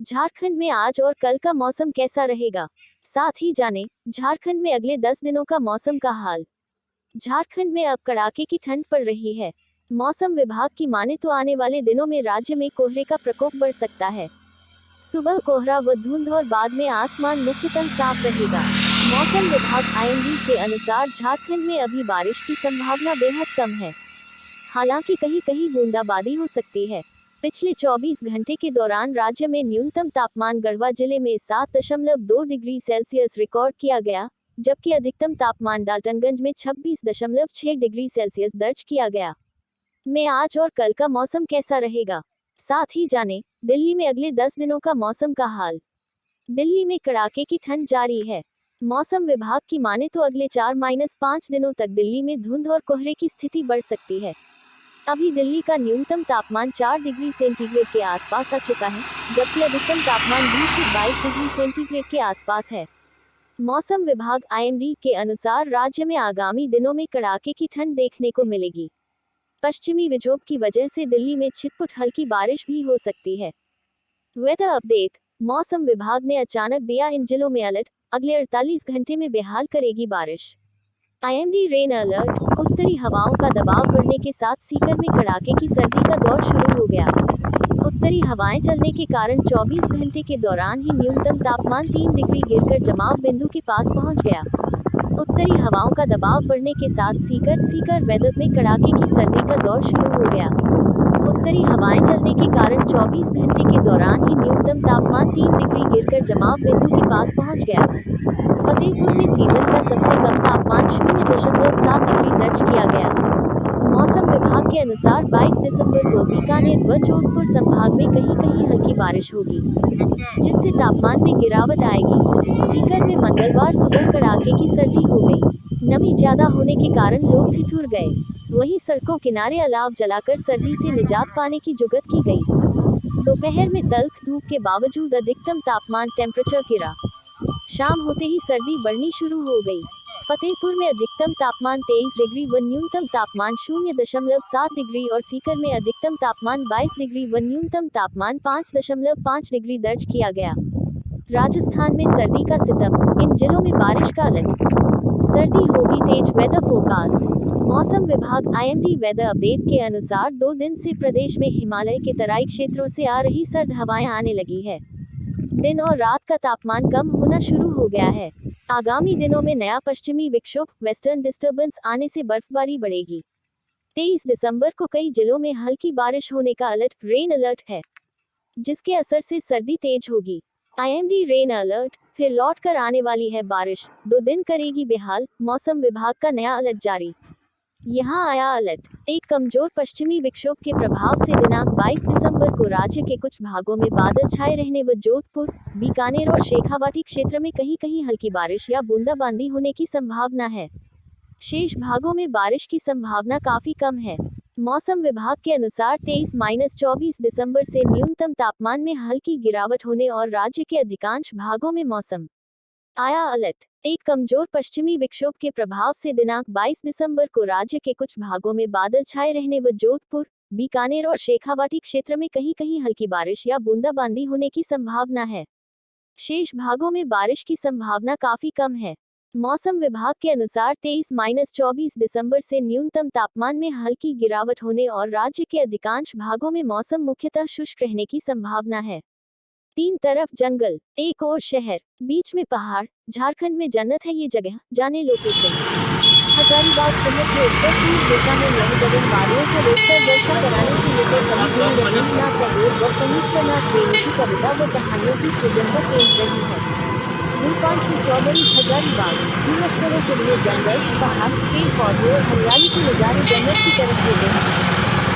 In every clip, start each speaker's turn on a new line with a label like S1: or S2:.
S1: झारखंड में आज और कल का मौसम कैसा रहेगा, साथ ही जानें झारखंड में अगले 10 दिनों का मौसम का हाल। झारखंड में अब कड़ाके की ठंड पड़ रही है। मौसम विभाग की माने तो आने वाले दिनों में राज्य में कोहरे का प्रकोप बढ़ सकता है। सुबह कोहरा व धुंध और बाद में आसमान मुख्यतः साफ रहेगा। मौसम विभाग आईएमडी के अनुसार झारखंड में अभी बारिश की संभावना बेहद कम है, हालांकि कहीं कहीं बूंदाबांदी हो सकती है। पिछले 24 घंटे के दौरान राज्य में न्यूनतम तापमान गढ़वा जिले में 7.2 डिग्री सेल्सियस रिकॉर्ड किया गया, जबकि अधिकतम तापमान डाल्टनगंज में 26.6 डिग्री सेल्सियस दर्ज किया गया। में आज और कल का मौसम कैसा रहेगा, साथ ही जानें दिल्ली में अगले 10 दिनों का मौसम का हाल। दिल्ली में कड़ाके की ठंड जारी है। मौसम विभाग की माने तो अगले 4-5 दिनों तक दिल्ली में धुंध और कोहरे की स्थिति बढ़ सकती है। अभी दिल्ली का न्यूनतम तापमान 4 डिग्री सेंटीग्रेड के आसपास आ चुका है, जबकि अधिकतम तापमान 20 से 22 डिग्री सेंटीग्रेड के आसपास है। मौसम विभाग आईएमडी के अनुसार राज्य में आगामी दिनों में कड़ाके की ठंड देखने को मिलेगी। पश्चिमी विक्षोभ की वजह से दिल्ली में छिटपुट हल्की बारिश भी हो सकती है। Weather update. मौसम विभाग ने अचानक दिया इन जिलों में अलर्ट, अगले 48 घंटे में बेहाल करेगी बारिश। IMD rain alert. उत्तरी हवाओं का दबाव बढ़ने के साथ सीकर में कड़ाके की सर्दी का दौर शुरू हो गया। उत्तरी हवाएं चलने के कारण 24 घंटे के दौरान ही न्यूनतम तापमान 3 डिग्री गिरकर जमाव बिंदु के पास पहुंच गया। उत्तरी हवाओं का दबाव बढ़ने के साथ सीकर वेदर में कड़ाके की सर्दी का दौर शुरू हो गया। उत्तरी हवाएं चलने के कारण 24 घंटे के दौरान ही न्यूनतम तापमान 3 डिग्री गिरकर जमाव बिंदु के पास पहुंच गया। फतेहपुर में सीजन का सबसे कम तापमान 0.7 डिग्री दर्ज किया गया। मौसम विभाग के अनुसार 22 दिसंबर को बीकानेर व जोधपुर संभाग में कहीं कहीं हल्की बारिश होगी, जिससे तापमान में गिरावट आएगी। सीकर में मंगलवार सुबह कड़ाके की सर्दी हो गई। नमी ज्यादा होने के कारण लोग ठिठुर गए। वहीं सड़कों किनारे अलाव जलाकर सर्दी से निजात पाने की जुगत की गई। दोपहर में तल्ख धूप के बावजूद अधिकतम तापमान टेम्परेचर गिरा। शाम होते ही सर्दी बढ़नी शुरू हो गई। फतेहपुर में अधिकतम तापमान 23 डिग्री व न्यूनतम तापमान 0.7 डिग्री और सीकर में अधिकतम तापमान 22 डिग्री व न्यूनतम तापमान 5.5 डिग्री दर्ज किया गया। राजस्थान में सर्दी का सितम, इन जिलों में बारिश का अलर्ट। सर्दी होगी तेज, वेदर फोरकास्ट। मौसम विभाग आईएमडी वेदर अपडेट के अनुसार 2 दिन से प्रदेश में हिमालय के तराई क्षेत्रों से आ रही सर्द हवाएं आने लगी है। दिन और रात का तापमान कम होना शुरू हो गया है। आगामी दिनों में नया पश्चिमी विक्षोभ वेस्टर्न डिस्टर्बेंस आने से बर्फबारी बढ़ेगी। 23 दिसंबर को कई जिलों में हल्की बारिश होने का अलर्ट, रेन अलर्ट है, जिसके असर से सर्दी तेज होगी। IMD rain alert. फिर लौट कर आने वाली है बारिश, 2 दिन करेगी बेहाल, मौसम विभाग का नया अलर्ट जारी। यहाँ आया अलर्ट। एक कमजोर पश्चिमी विक्षोभ के प्रभाव से दिनांक 22 दिसंबर को राज्य के कुछ भागों में बादल छाए रहने व जोधपुर, बीकानेर और शेखावाटी क्षेत्र में कहीं कहीं हल्की बारिश या बूंदाबांदी होने की संभावना है। शेष भागों में बारिश की संभावना काफी कम है। मौसम विभाग के अनुसार 23-24 दिसंबर से न्यूनतम तापमान में हल्की गिरावट होने और राज्य के अधिकांश भागों में मौसम आया अलर्ट। एक कमजोर पश्चिमी विक्षोभ के प्रभाव से दिनांक 22 दिसंबर को राज्य के कुछ भागों में बादल छाए रहने व जोधपुर, बीकानेर और शेखावाटी क्षेत्र में कहीं कहीं हल्की बारिश या बूंदाबांदी होने की संभावना है। शेष भागों में बारिश की संभावना काफी कम है। मौसम विभाग के अनुसार 23-24 दिसंबर से न्यूनतम तापमान में हल्की गिरावट होने और राज्य के अधिकांश भागों में मौसम मुख्यतः शुष्क रहने की संभावना है। 3 तरफ जंगल, एक और शहर, बीच में पहाड़, झारखंड में जन्नत है ये जगह, जाने लोकेशन। हजारीबाग शहर के उत्तर पूर्व दिशा में यह जगह वादियों को रोककर वर्षा कराने से लेकर कवि रवींद्रनाथ टैगोर व फणीश्वरनाथ रेणु की कविता व कहानियों की सृजन का केंद्र रही है। रूपांशु चौधरी, हजारीबाग। घूमक्करों के लिए जंगल, पहाड़, पेड़ पौधे और हरियाली के नजारे जन्नत की तरफ होते हैं।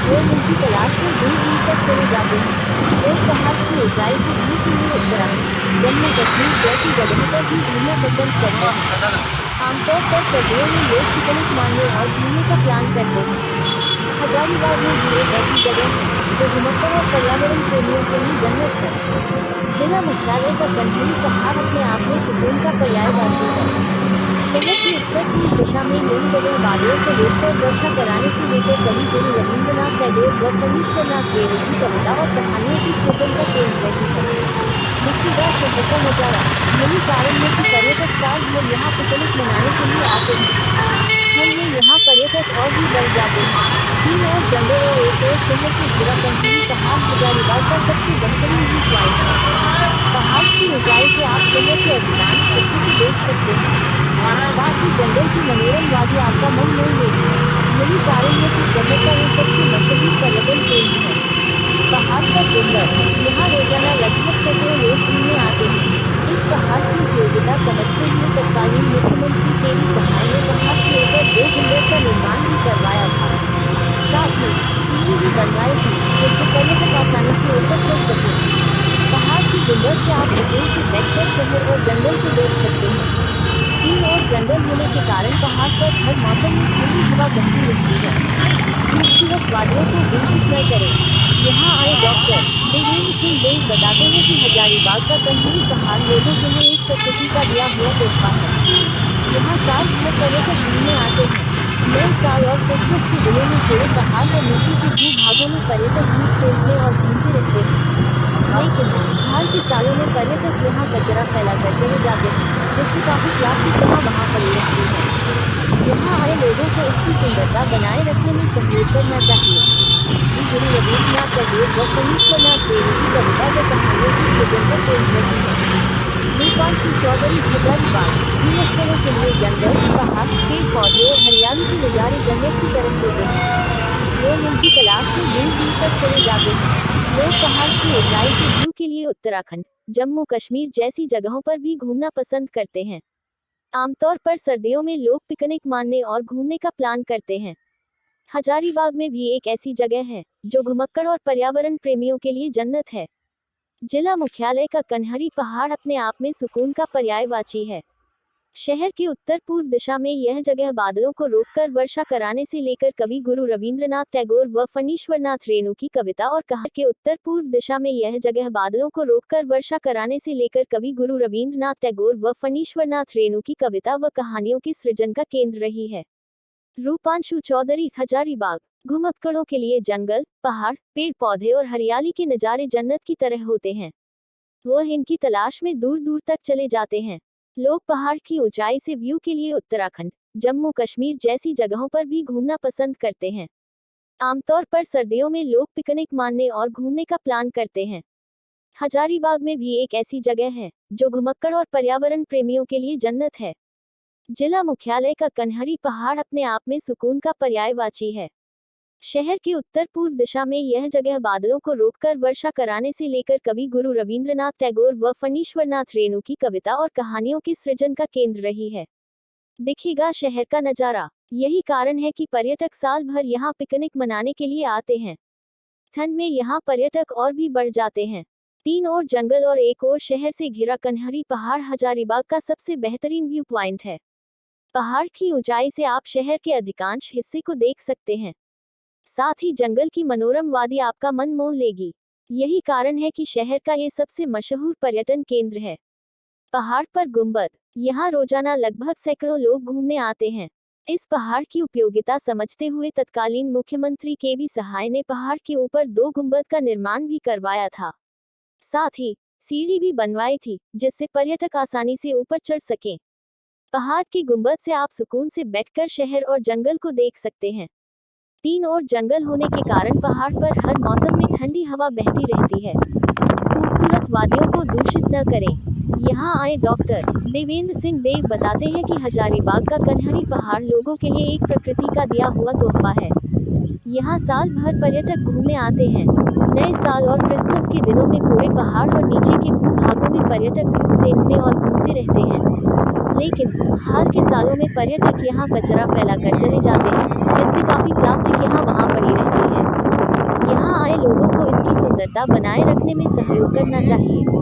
S1: लोग उनकी तलाश में दूर दूर तक चले जाते हैं। लोग पहाड़ की ऊंचाई से व्यू के लिए उत्तराखंड, जम्मू कश्मीर जैसी जगहों पर भी घूमना पसंद करते हैं। आमतौर पर सर्दियों में लोग पिकनिक मारने और घूमने का प्लान करते हैं। हजारीबाग में भी एक ऐसी जगह है जो घुमक्कर और पर्यावरण प्रेमियों के लिए जन्नत है। जिला मुख्यालय का कन्हेरी पहाड़ अपने आप में सुकून का पर्यायवाची है। शहर की उत्तर पूर्व दिशा में यही जगह वादियों को रोककर वर्षा कराने से लेकर कवि गुरु रवींद्रनाथ टैगोर व फणीश्वरनाथ रेणु की कविता और कहानियों की सृजन का केंद्र रही है। नजारा। यही कारण है कि पर्यटक साल भर यहाँ पिकनिक मनाने के लिए आते हैं। ठंड में यहाँ पर्यटक और भी बढ़ जाते हैं। 3 और जंगल और एक और शहर से घिरा कंकरीट पहाड़ हजारीबाग का सबसे बेहतरीन व्यू पॉइंट है। पहाड़ की ऊंचाई से आप शहर के अधिकांश हिस्से को देख सकते हैं। साथ ही जंगल की मनोरम वादी आपका मन मोह लेगी। यही कारण है कि शहर का ये सबसे मशहूर पर्यटन केंद्र है। पहाड़ पर गुंबद, यहाँ रोजाना लगभग सैकड़ों लोग घूमने आते हैं। इस पहाड़ की उपयोगिता समझते हुए तत्कालीन मुख्यमंत्री केवी सहाय ने पहाड़ के ऊपर 2 गुंबद का निर्माण भी करवाया था। साथ ही सीढ़ी भी बनवाई थी, जिससे पर्यटक आसानी से ऊपर चढ़ सके। पहाड़ की गुंबद से आप सुकून से बैठकर शहर और जंगल को देख सकते हैं। 3 और जंगल होने के कारण पहाड़ पर हर मौसम में ठंडी हवा बहती रहती है। खूबसूरत वादियों को दूषित न करें। यहाँ आए डॉक्टर देवेंद्र सिंह देव बताते हैं कि हजारीबाग का कंकरीट पहाड़ लोगों के लिए एक प्रकृति का दिया हुआ तोहफा है। यहाँ साल भर पर्यटक घूमने आते हैं। नए साल और क्रिसमस के दिनों में पूरे पहाड़ और नीचे के भूभागों में पर्यटक धूप सेकने और घूमते रहते हैं। लेकिन हाल के सालों में पर्यटक यहाँ कचरा फैलाकर चले जाते हैं, जिससे काफी प्लास्टिक यहाँ वहाँ पड़ी रहती है। यहाँ आए लोगों को इसकी सुंदरता बनाए रखने में सहयोग करना चाहिए। गुरु रवींद्रनाथ टैगोर व फणीश्वरनाथ रेणु की कविता व कहानियों की सृजन पर केंद्रित है। रूपांशु चौधरी हजारीबाग घूमने के लिए जंगल, पहाड़, पेड़ पौधे और हरियाली के नजारे जन्नत की तरह होते हैं। लोग इनकी तलाश में दूर दूर तक चले जाते हैं। लोग पहाड़ की ऊंचाई से व्यू के लिए उत्तराखंड, जम्मू कश्मीर जैसी जगहों पर भी घूमना पसंद करते हैं। आमतौर पर सर्दियों में लोग पिकनिक मारने और घूमने का प्लान करते हैं। हजारीबाग में भी एक ऐसी जगह है जो घुमक्कड़ और पर्यावरण प्रेमियों के लिए जन्नत है। जिला मुख्यालय का कन्हरी पहाड़ अपने आप में सुकून का पर्यायवाची है। शहर के उत्तर पूर्व दिशा में यह जगह बादलों को रोककर वर्षा कराने से लेकर कवि गुरु रवींद्रनाथ टैगोर व फणीश्वरनाथ रेणु की कविता और कहानी के उत्तर पूर्व दिशा में यह जगह बादलों को रोककर वर्षा कराने से लेकर कवि गुरु रवींद्रनाथ टैगोर व फणीश्वरनाथ रेणु की कविता व कहानियों के सृजन का केंद्र रही है। रूपांशु चौधरी हजारीबाग घुमक्कड़ों के लिए जंगल, पहाड़, पेड़ पौधे और हरियाली के नजारे जन्नत की तरह होते हैं। वह इनकी तलाश में दूर दूर तक चले जाते हैं। लोग पहाड़ की ऊंचाई से व्यू के लिए उत्तराखंड, जम्मू कश्मीर जैसी जगहों पर भी घूमना पसंद करते हैं। आमतौर पर सर्दियों में लोग पिकनिक मारने और घूमने का प्लान करते हैं। हजारीबाग में भी एक ऐसी जगह है जो घुमक्कड़ और पर्यावरण प्रेमियों के लिए जन्नत है। जिला मुख्यालय का कन्हरी पहाड़ अपने आप में सुकून का पर्यायवाची है। शहर के उत्तर पूर्व दिशा में यह जगह बादलों को रोककर वर्षा कराने से लेकर कवि गुरु रवींद्रनाथ टैगोर व फणीश्वरनाथ रेणु की कविता और कहानियों के सृजन का केंद्र रही है। दिखेगा शहर का नजारा। यही कारण है कि पर्यटक साल भर यहाँ पिकनिक मनाने के लिए आते हैं। ठंड में यहाँ पर्यटक और भी बढ़ जाते हैं। 3 और जंगल और एक और शहर से घिरा कन्हरी पहाड़ हजारीबाग का सबसे बेहतरीन व्यू पॉइंट है। पहाड़ की ऊंचाई से आप शहर के अधिकांश हिस्से को देख सकते हैं। साथ ही जंगल की मनोरम वादी आपका मन मोह लेगी। यही कारण है कि शहर का ये सबसे मशहूर पर्यटन केंद्र है। पहाड़ पर गुंबद, यहाँ रोजाना लगभग सैकड़ों लोग घूमने आते हैं। इस पहाड़ की उपयोगिता समझते हुए तत्कालीन मुख्यमंत्री केवी सहाय ने पहाड़ के ऊपर 2 गुंबद का निर्माण भी करवाया था। साथ ही सीढ़ी भी बनवाई थी, जिससे पर्यटक आसानी से ऊपर चढ़ सकें। पहाड़ के गुंबद से आप सुकून से बैठकर शहर और जंगल को देख सकते हैं। 3 और जंगल होने के कारण पहाड़ पर हर मौसम में ठंडी हवा बहती रहती है। खूबसूरत वादियों को दूषित न करें। यहाँ आए डॉक्टर देवेंद्र सिंह देव बताते हैं कि हजारीबाग का कन्हरी पहाड़ लोगों के लिए एक प्रकृति का दिया हुआ तोहफा है। यहाँ साल भर पर्यटक घूमने आते हैं। नए साल और क्रिसमस के दिनों में पूरे पहाड़ और नीचे के भूभागों में पर्यटक धूप सेकने और घूमते रहते हैं। लेकिन हाल के सालों में पर्यटक यहाँ कचरा फैलाकर चले जाते हैं, जिससे काफी प्लास्टिक यहाँ वहाँ पड़ी रहती है। यहाँ आए लोगों को इसकी सुंदरता बनाए रखने में सहयोग करना चाहिए।